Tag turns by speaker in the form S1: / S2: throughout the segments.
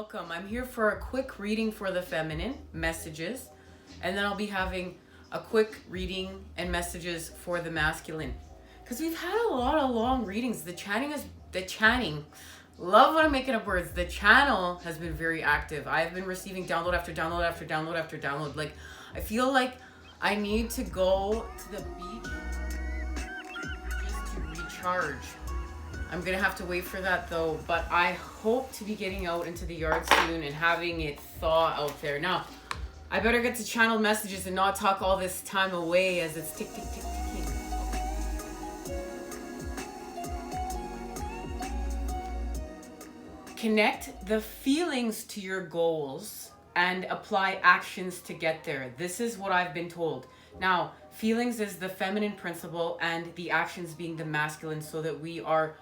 S1: welcome. I'm here for a quick reading for the feminine messages, and then I'll be having a quick reading and messages for the masculine. Because we've had a lot of long readings. The chanting, love when I'm making up words. The channel has been very active. I've been receiving download after download after download after download. Like, I feel like I need to go to the beach just to recharge. I'm gonna have to wait for that though, but I hope to be getting out into the yard soon and having it thaw out there. Now, I better get to channel messages and not talk all this time away as it's tick, tick, tick, ticking. Connect the feelings to your goals and apply actions to get there. This is what I've been told. Now, feelings is the feminine principle and the actions being the masculine, so that we are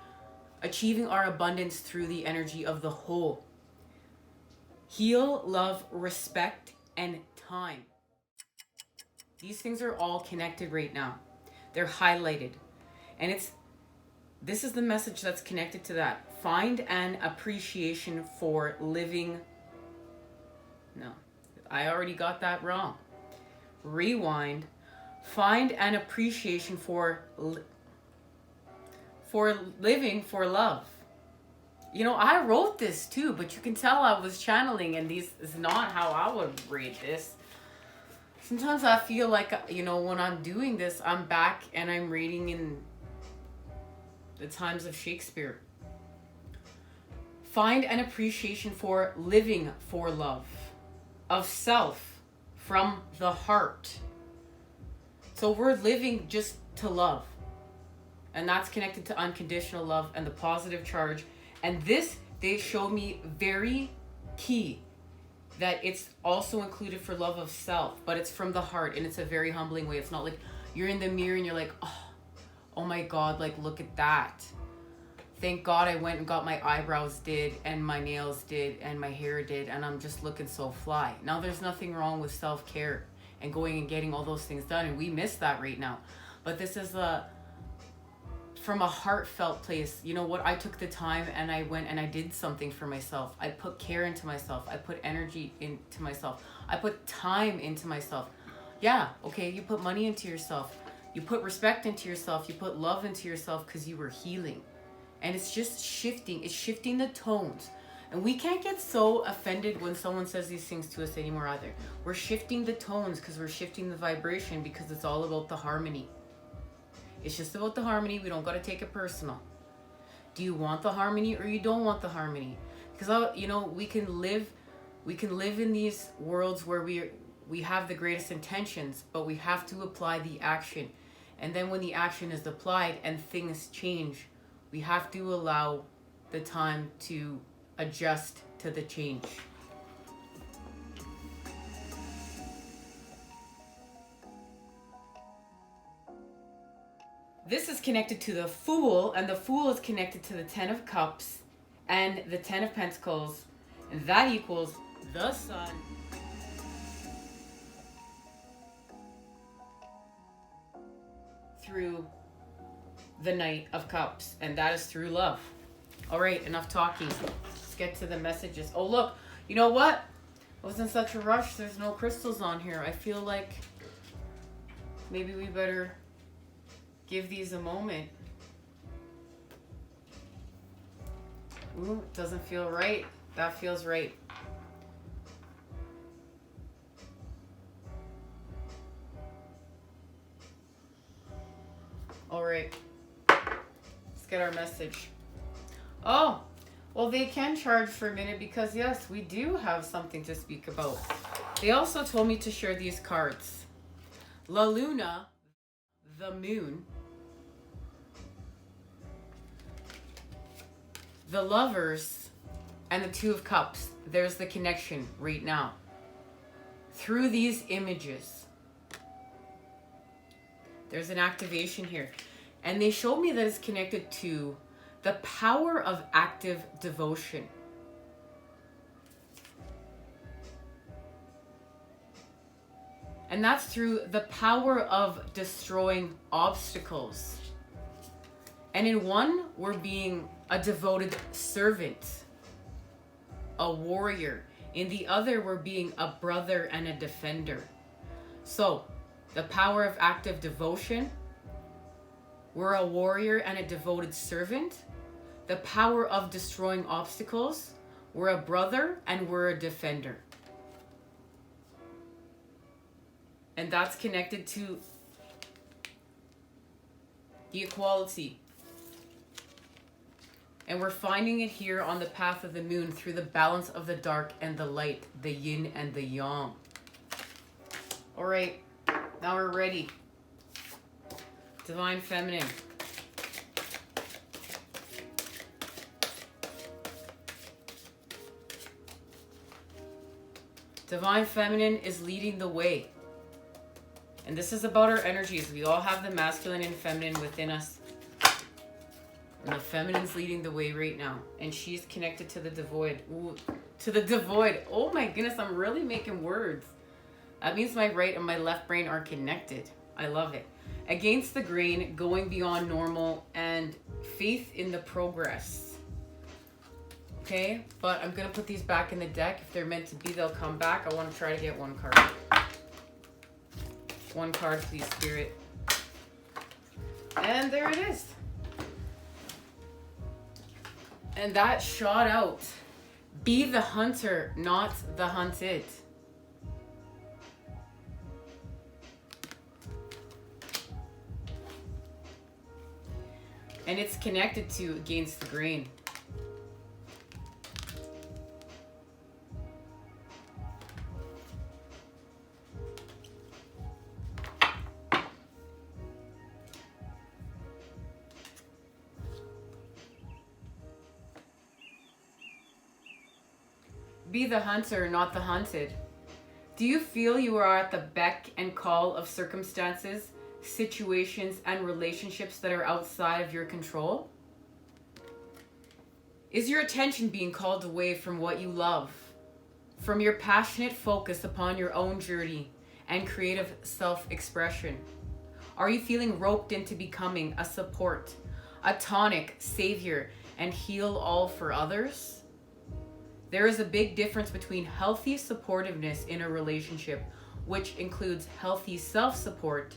S1: achieving our abundance through the energy of the whole. Heal, love, respect, and time. These things are all connected right now. They're highlighted. And this is the message that's connected to that. Find an appreciation for living. No, I already got that wrong. Rewind. Find an appreciation for living for love. You know, I wrote this too, but you can tell I was channeling, and this is not how I would read this. Sometimes I feel like, you know, when I'm doing this, I'm back and I'm reading in the times of Shakespeare. Find an appreciation for living for love, of self, from the heart. So we're living just to love. And that's connected to unconditional love and the positive charge. And this, they show me very key, that it's also included for love of self, but it's from the heart, and it's a very humbling way. It's not like you're in the mirror and you're like, oh my God, like, look at that. Thank God I went and got my eyebrows did, and my nails did, and my hair did, and I'm just looking so fly. Now, there's nothing wrong with self-care and going and getting all those things done, and we miss that right now. But this is from a heartfelt place. You know what? I took the time and I went and I did something for myself. I put care into myself. I put energy into myself. I put time into myself. Yeah, okay, you put money into yourself. You put respect into yourself. You put love into yourself because you were healing. And it's just shifting. It's shifting the tones. And we can't get so offended when someone says these things to us anymore either. We're shifting the tones because we're shifting the vibration, because it's all about the harmony. It's just about the harmony. We don't got to take it personal. Do you want the harmony or you don't want the harmony? Because, you know, we can live in these worlds where we have the greatest intentions, but we have to apply the action. And then when the action is applied and things change, we have to allow the time to adjust to the change. This is connected to the Fool, and the Fool is connected to the Ten of Cups and the Ten of Pentacles, and that equals the Sun through the Knight of Cups, and that is through love. All right, enough talking. Let's get to the messages. Oh, look, you know what? I was in such a rush. There's no crystals on here. I feel like maybe we better give these a moment. Ooh, it doesn't feel right. That feels right. All right. Let's get our message. Oh, well, they can charge for a minute because, yes, we do have something to speak about. They also told me to share these cards. La Luna, the moon, the Lovers, and the Two of Cups. There's the connection right now. Through these images, there's an activation here. And they showed me that it's connected to the power of active devotion. And that's through the power of destroying obstacles. And in one, we're being a devoted servant. a warrior. In the other, we're being a brother and a defender. So, the power of active devotion, we're a warrior and a devoted servant. The power of destroying obstacles, we're a brother and we're a defender. And that's connected to the equality. And we're finding it here on the path of the moon through the balance of the dark and the light, the yin and the yang. All right, now we're ready. Divine Feminine. Divine Feminine is leading the way. And this is about our energies. We all have the masculine and feminine within us. And the feminine's leading the way right now. And she's connected to the devoid. Ooh, to the devoid. Oh my goodness, I'm really making words. That means my right and my left brain are connected. I love it. Against the grain, going beyond normal, and faith in the progress. Okay, but I'm going to put these back in the deck. If they're meant to be, they'll come back. I want to try to get one card. One card, please, Spirit. And there it is. And that shot out. Be the hunter, not the hunted. And it's connected to against the grain. Be the hunter, not the hunted. Do you feel you are at the beck and call of circumstances, situations, and relationships that are outside of your control? Is your attention being called away from what you love, from your passionate focus upon your own journey and creative self-expression? Are you feeling roped into becoming a support, a tonic, savior, and heal all for others? There is a big difference between healthy supportiveness in a relationship, which includes healthy self-support,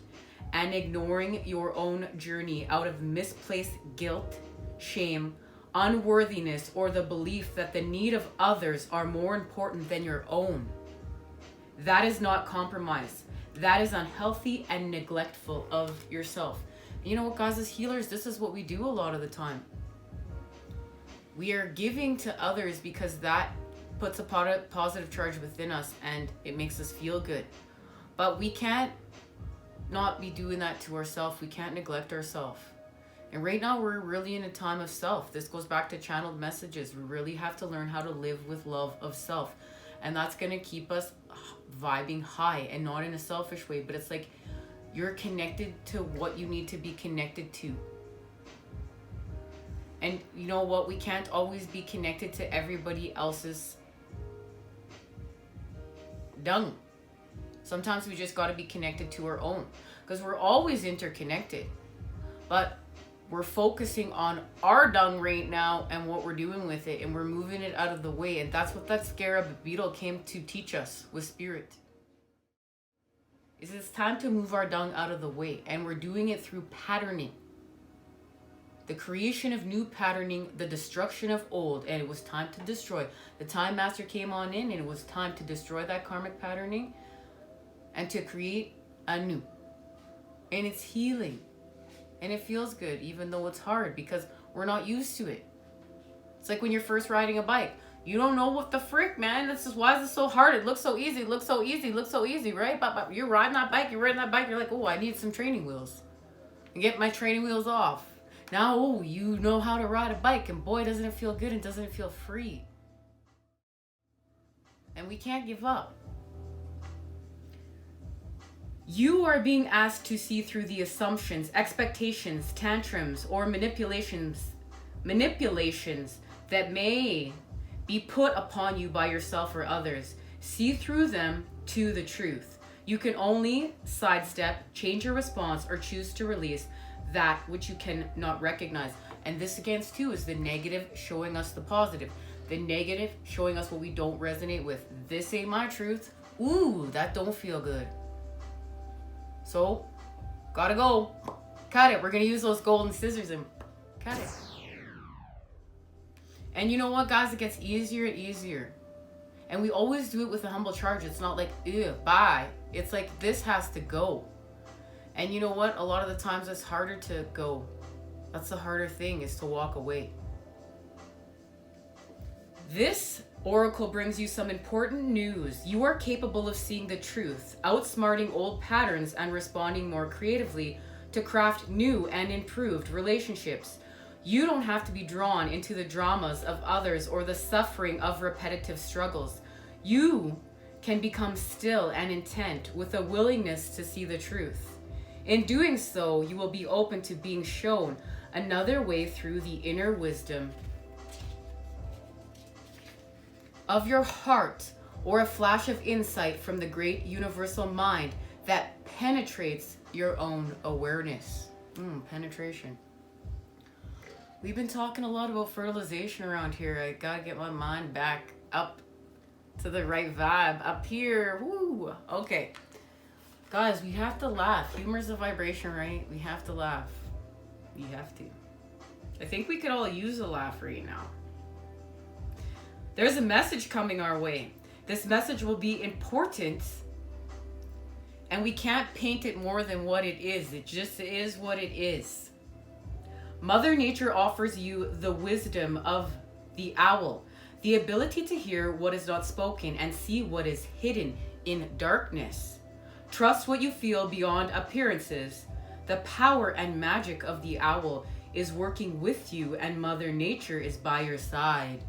S1: and ignoring your own journey out of misplaced guilt, shame, unworthiness, or the belief that the need of others are more important than your own. That is not compromise. That is unhealthy and neglectful of yourself. You know what, guys, as healers, this is what we do a lot of the time. We are giving to others because that puts a positive charge within us and it makes us feel good. But we can't not be doing that to ourselves. We can't neglect ourselves. And right now we're really in a time of self. This goes back to channeled messages. We really have to learn how to live with love of self. And that's going to keep us vibing high and not in a selfish way. But it's like you're connected to what you need to be connected to. And you know what? We can't always be connected to everybody else's dung. Sometimes we just got to be connected to our own. Because we're always interconnected. But we're focusing on our dung right now and what we're doing with it. And we're moving it out of the way. And that's what that scarab beetle came to teach us with spirit. Is it's time to move our dung out of the way. And we're doing it through patterning. The creation of new patterning, the destruction of old, and it was time to destroy. The Time Master came on in and it was time to destroy that karmic patterning and to create a new. And it's healing. And it feels good even though it's hard because we're not used to it. It's like when you're first riding a bike. You don't know what the frick, man. This is why is it so hard? It looks so easy. It looks so easy. It looks so easy, right? But you're riding that bike. You're like, oh, I need some training wheels. And get my training wheels off. Now, oh, you know how to ride a bike, and boy, doesn't it feel good and doesn't it feel free. And we can't give up. You are being asked to see through the assumptions, expectations, tantrums, or manipulations that may be put upon you by yourself or others. See through them to the truth. You can only sidestep, change your response, or choose to release that which you cannot recognize. And this again too is the negative showing us the positive. The negative showing us what we don't resonate with. This ain't my truth. Ooh, that don't feel good. So, gotta go. Cut it. We're gonna use those golden scissors and cut it. And you know what, guys? It gets easier and easier. And we always do it with a humble charge. It's not like, ew, bye. It's like, this has to go. And you know what? A lot of the times it's harder to go. That's the harder thing, is to walk away. This oracle brings you some important news. You are capable of seeing the truth, outsmarting old patterns, and responding more creatively to craft new and improved relationships. You don't have to be drawn into the dramas of others or the suffering of repetitive struggles. You can become still and intent with a willingness to see the truth. In doing so, you will be open to being shown another way through the inner wisdom of your heart, or a flash of insight from the great universal mind that penetrates your own awareness. Penetration. We've been talking a lot about fertilization around here. I gotta get my mind back up to the right vibe. Up here. Woo. Okay. Guys, we have to laugh. Humor's a vibration, right? We have to laugh. We have to. I think we could all use a laugh right now. There's a message coming our way. This message will be important, and we can't paint it more than what it is. It just is what it is. Mother Nature offers you the wisdom of the owl, the ability to hear what is not spoken and see what is hidden in darkness. Trust what you feel beyond appearances. The power and magic of the owl is working with you, and Mother Nature is by your side,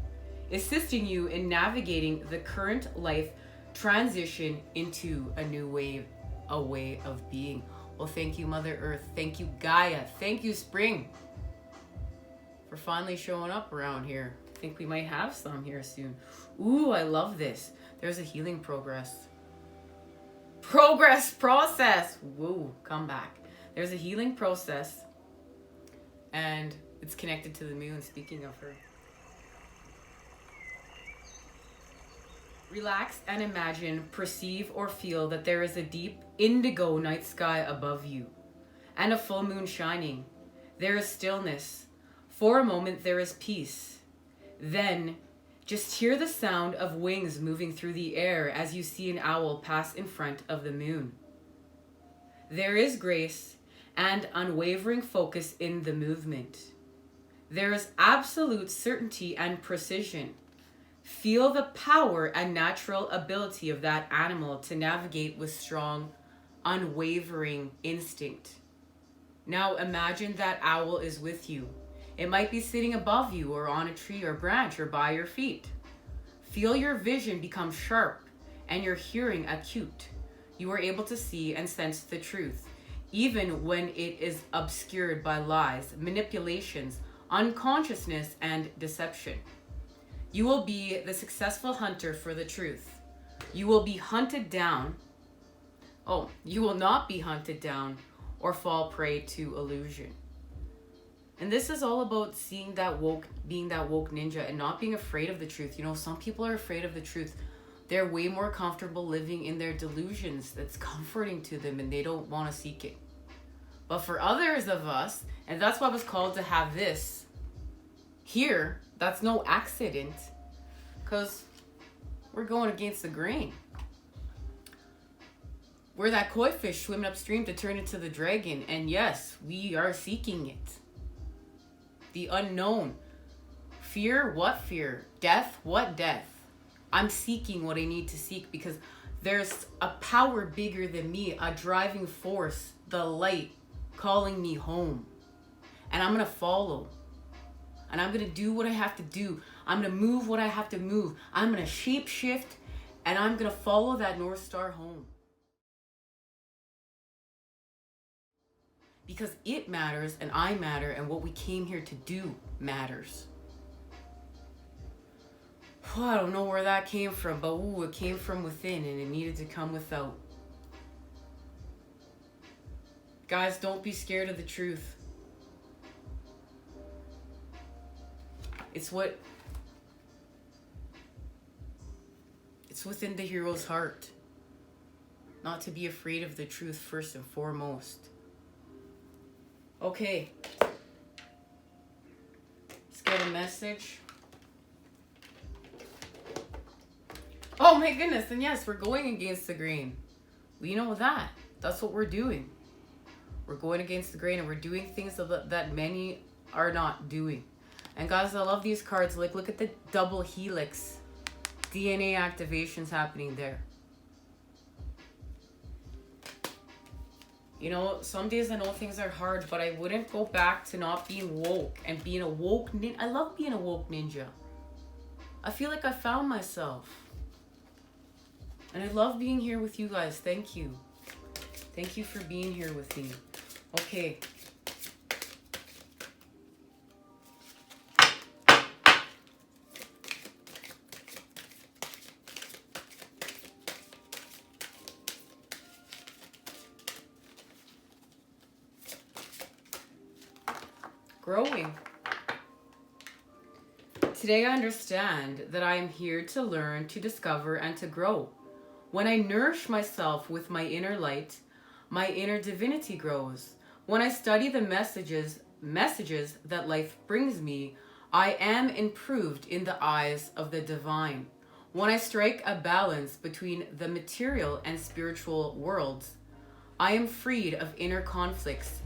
S1: assisting you in navigating the current life transition into a new way of being. Well, thank you, Mother Earth. Thank you, Gaia. Thank you, Spring, for finally showing up around here. I think we might have some here soon. Ooh, I love this. There's a healing process. Woo, come back. There's a healing process, and it's connected to the moon, speaking of her. Relax and imagine, perceive, or feel that there is a deep indigo night sky above you and a full moon shining. There is stillness. For a moment, there is peace. Then, just hear the sound of wings moving through the air as you see an owl pass in front of the moon. There is grace and unwavering focus in the movement. There is absolute certainty and precision. Feel the power and natural ability of that animal to navigate with strong, unwavering instinct. Now imagine that owl is with you. It might be sitting above you or on a tree or branch or by your feet. Feel your vision become sharp and your hearing acute. You are able to see and sense the truth, even when it is obscured by lies, manipulations, unconsciousness, and deception. You will be the successful hunter for the truth. You will be hunted down. You will not be hunted down or fall prey to illusion. And this is all about seeing that being that woke ninja and not being afraid of the truth. You know, some people are afraid of the truth. They're way more comfortable living in their delusions. That's comforting to them and they don't want to seek it. But for others of us, and that's why I was called to have this here, that's no accident, because we're going against the grain. We're that koi fish swimming upstream to turn into the dragon. And yes, we are seeking it. The unknown. Fear? What fear? Death? What death? I'm seeking what I need to seek because there's a power bigger than me, a driving force, the light calling me home. And I'm going to follow. And I'm going to do what I have to do. I'm going to move what I have to move. I'm going to shape shift and I'm going to follow that North Star home. Because it matters and I matter and what we came here to do matters. I don't know where that came from, but it came from within and it needed to come without. Guys, don't be scared of the truth. It's within the hero's heart. Not to be afraid of the truth first and foremost. Okay. Let's get a message. Oh my goodness, and yes, we're going against the grain. We know that. That's what we're doing. We're going against the grain and we're doing things that many are not doing. And guys, I love these cards. Like, look at the double helix. DNA activations happening there. You know, some days I know things are hard, but I wouldn't go back to not being woke and being a woke ninja. I love being a woke ninja. I feel like I found myself. And I love being here with you guys. Thank you. Thank you for being here with me. Okay. Growing. Today I understand that I am here to learn, to discover, and to grow. When I nourish myself with my inner light, my inner divinity grows. When I study the messages that life brings me, I am improved in the eyes of the divine. When I strike a balance between the material and spiritual worlds, I am freed of inner conflicts.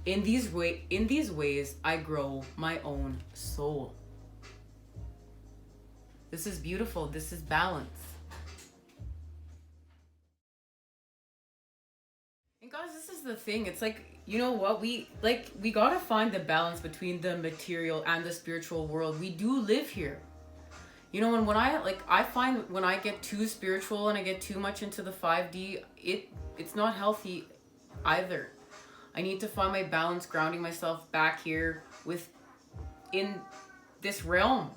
S1: In these ways, I grow my own soul. This is beautiful. This is balance. And guys, this is the thing. It's like, you know what? We gotta find the balance between the material and the spiritual world. We do live here. You know, and when I find when I get too spiritual and I get too much into the 5D, it's not healthy either. I need to find my balance, grounding myself back here in this realm.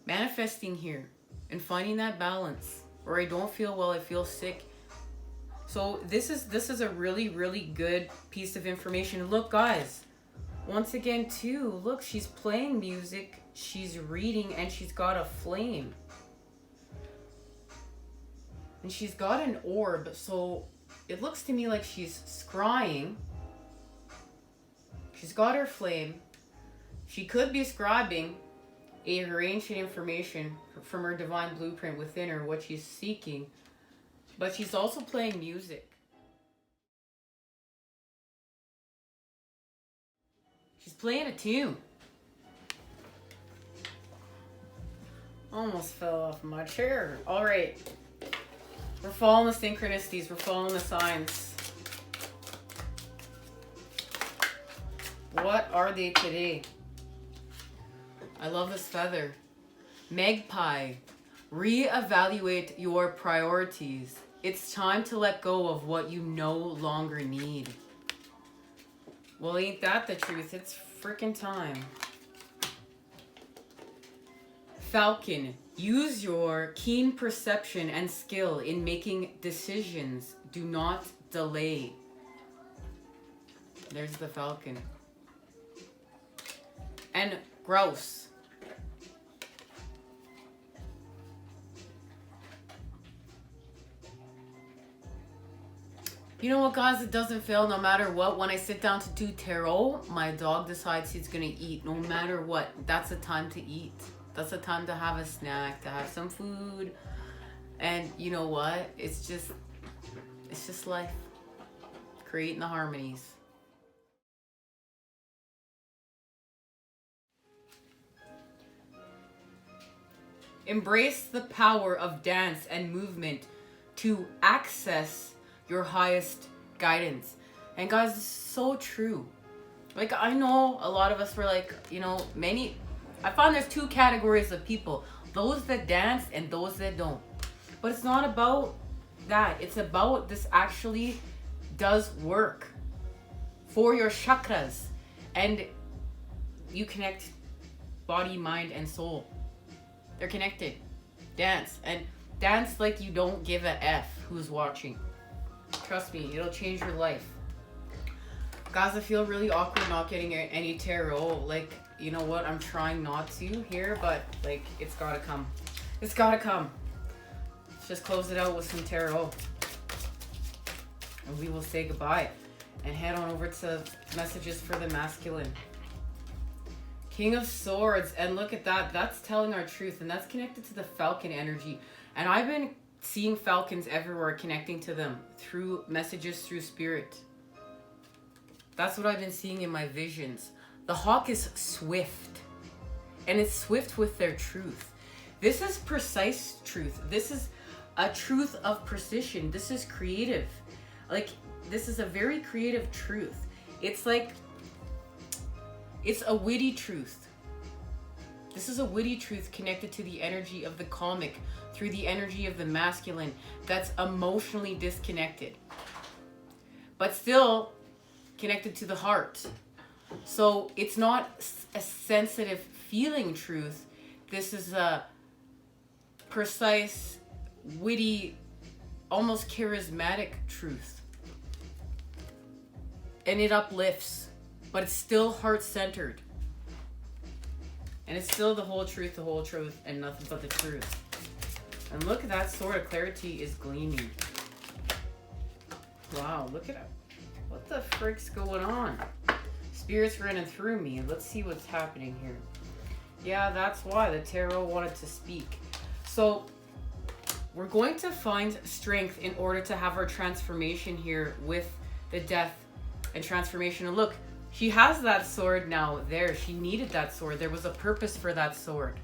S1: Manifesting here and finding that balance. Or I don't feel well, I feel sick. So this is a really, really good piece of information. Look, guys, once again too, look, she's playing music, she's reading, and she's got a flame. And she's got an orb, so it looks to me like she's scrying. She's got her flame. She could be scribing her ancient information from her divine blueprint within her, what she's seeking. But she's also playing music. She's playing a tune. Almost fell off my chair. All right. We're following the synchronicities. We're following the signs. What are they today? I love this feather. Magpie. Reevaluate your priorities. It's time to let go of what you no longer need. Well, ain't that the truth? It's freaking time. Falcon. Use your keen perception and skill in making decisions. Do not delay. There's the falcon. And grouse. You know what, guys? It doesn't fail no matter what. When I sit down to do tarot, my dog decides he's going to eat no matter what. That's the time to eat. That's the time to have a snack, to have some food. And you know what? It's just life. Creating the harmonies. Embrace the power of dance and movement to access your highest guidance. And guys, this is so true. Like, I know a lot of us were like, you know, I found there's two categories of people. Those that dance and those that don't. But it's not about that. It's about this actually does work for your chakras. And you connect body, mind, and soul. They're connected. Dance. And dance like you don't give a F who's watching. Trust me, it'll change your life. Guys, I feel really awkward not getting any tarot. Like, you know what? I'm trying not to here, but like, it's gotta come. It's gotta come. Let's just close it out with some tarot. And we will say goodbye and head on over to messages for the masculine. King of Swords, and look at that. That's telling our truth, and that's connected to the Falcon energy. And I've been seeing falcons everywhere, connecting to them through messages, through spirit. That's what I've been seeing in my visions. The hawk is swift, and it's swift with their truth. This is precise truth. This is a truth of precision. This is creative. Like, this is a very creative truth. It's like, it's a witty truth. This is a witty truth connected to the energy of the comic through the energy of the masculine that's emotionally disconnected, but still connected to the heart. So it's not a sensitive feeling truth. This is a precise, witty, almost charismatic truth. And it uplifts, but it's still heart-centered. And it's still the whole truth, and nothing but the truth. And look at that sword of clarity is gleaming. Wow, look at it. What the frick's going on? Spirit's running through me. Let's see what's happening here. Yeah, that's why the tarot wanted to speak. So we're going to find strength in order to have our transformation here with the death and transformation. And look, she has that sword now there. She needed that sword. There was a purpose for that sword.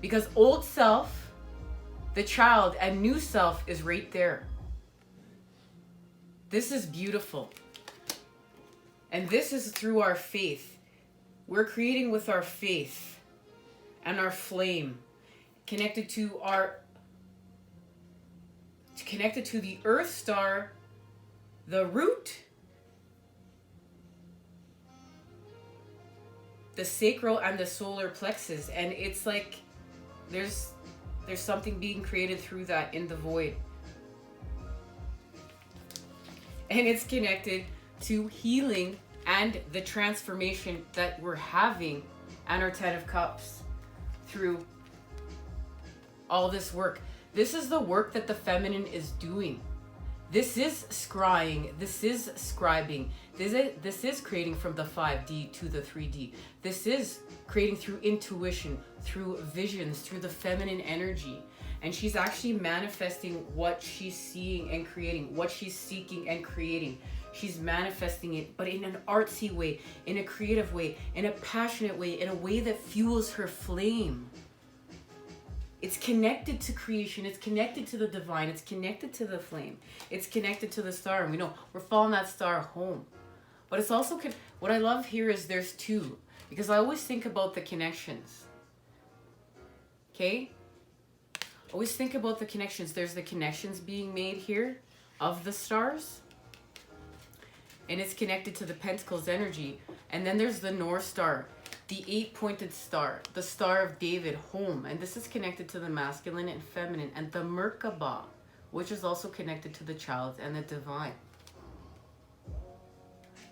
S1: Because old self, the child, and new self is right there. This is beautiful. And this is through our faith. We're creating with our faith and our flame, connected to the Earth Star, the root, the sacral, and the solar plexus. And it's like there's something being created through that in the void. And it's connected to healing and the transformation that we're having, and our 10 of Cups through all this work. This is the work that the feminine is doing. This is scrying. This is scribing. This is creating from the 5D to the 3D. This is creating through intuition, through visions, through the feminine energy. And she's actually manifesting what she's seeing and creating, what she's seeking and creating. She's manifesting it, but in an artsy way, in a creative way, in a passionate way, in a way that fuels her flame. It's connected to creation. It's connected to the divine. It's connected to the flame. It's connected to the star. And we know we're following that star home. But it's also, what I love here is there's two. Because I always think about the connections. Okay? Always think about the connections. There's the connections being made here of the stars. And it's connected to the Pentacles energy. And then there's the North Star, the 8-pointed star, the Star of David, home. And this is connected to the masculine and feminine. And the Merkaba, which is also connected to the child and the divine.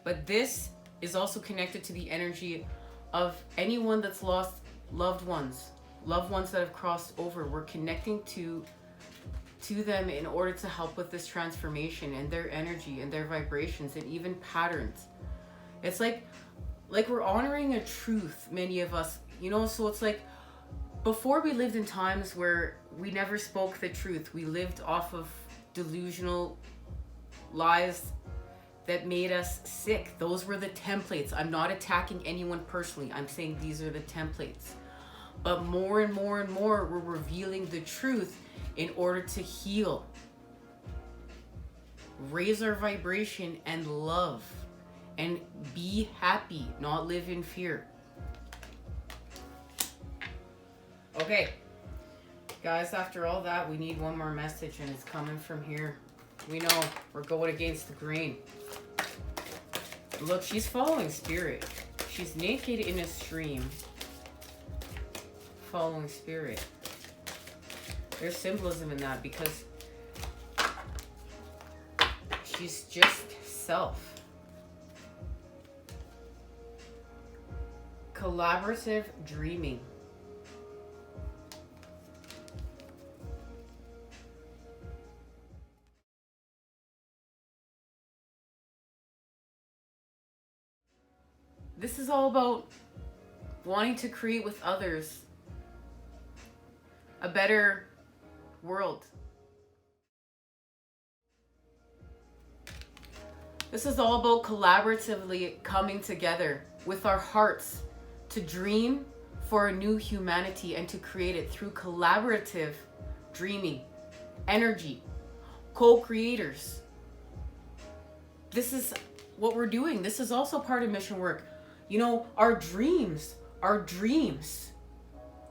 S1: But this is also connected to the energy of anyone that's lost loved ones that have crossed over. We're connecting to them in order to help with this transformation and their energy and their vibrations and even patterns. It's like we're honoring a truth, many of us, you know. So it's like before, we lived in times where we never spoke the truth. We lived off of delusional lies that made us sick. Those were the templates. I'm not attacking anyone personally. I'm saying these are the templates. But more and more and more, we're revealing the truth in order to heal, raise our vibration and love, and be happy, not live in fear. Okay, guys, after all that, we need one more message, and it's coming from here. We know we're going against the grain. Look, she's following spirit. She's naked in a stream, following spirit. There's symbolism in that because she's just self. Collaborative dreaming. this is all about wanting to create with others a better world. This is all about collaboratively coming together with our hearts to dream for a new humanity and to create it through collaborative dreaming, energy, co-creators. This is what we're doing. This is also part of mission work. You know, our dreams,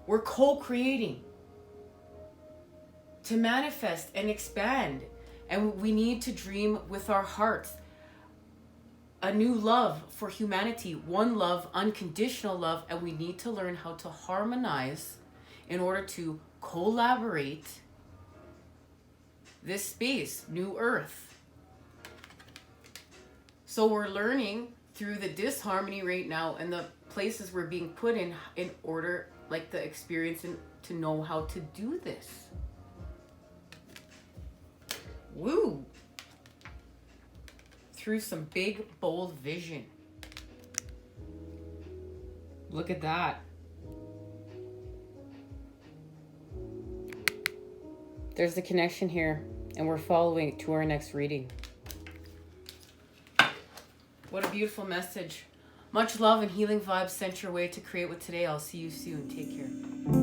S1: we're co-creating to manifest and expand. And we need to dream with our hearts. A new love for humanity, one love, unconditional love, and we need to learn how to harmonize in order to collaborate this space, New Earth. So we're learning through the disharmony right now and the places we're being put in order, like the experience, and to know how to do this. Woo! Through some big, bold vision. Look at that. There's the connection here, and we're following it to our next reading. What a beautiful message. Much love and healing vibes sent your way to create with today. I'll see you soon. Take care.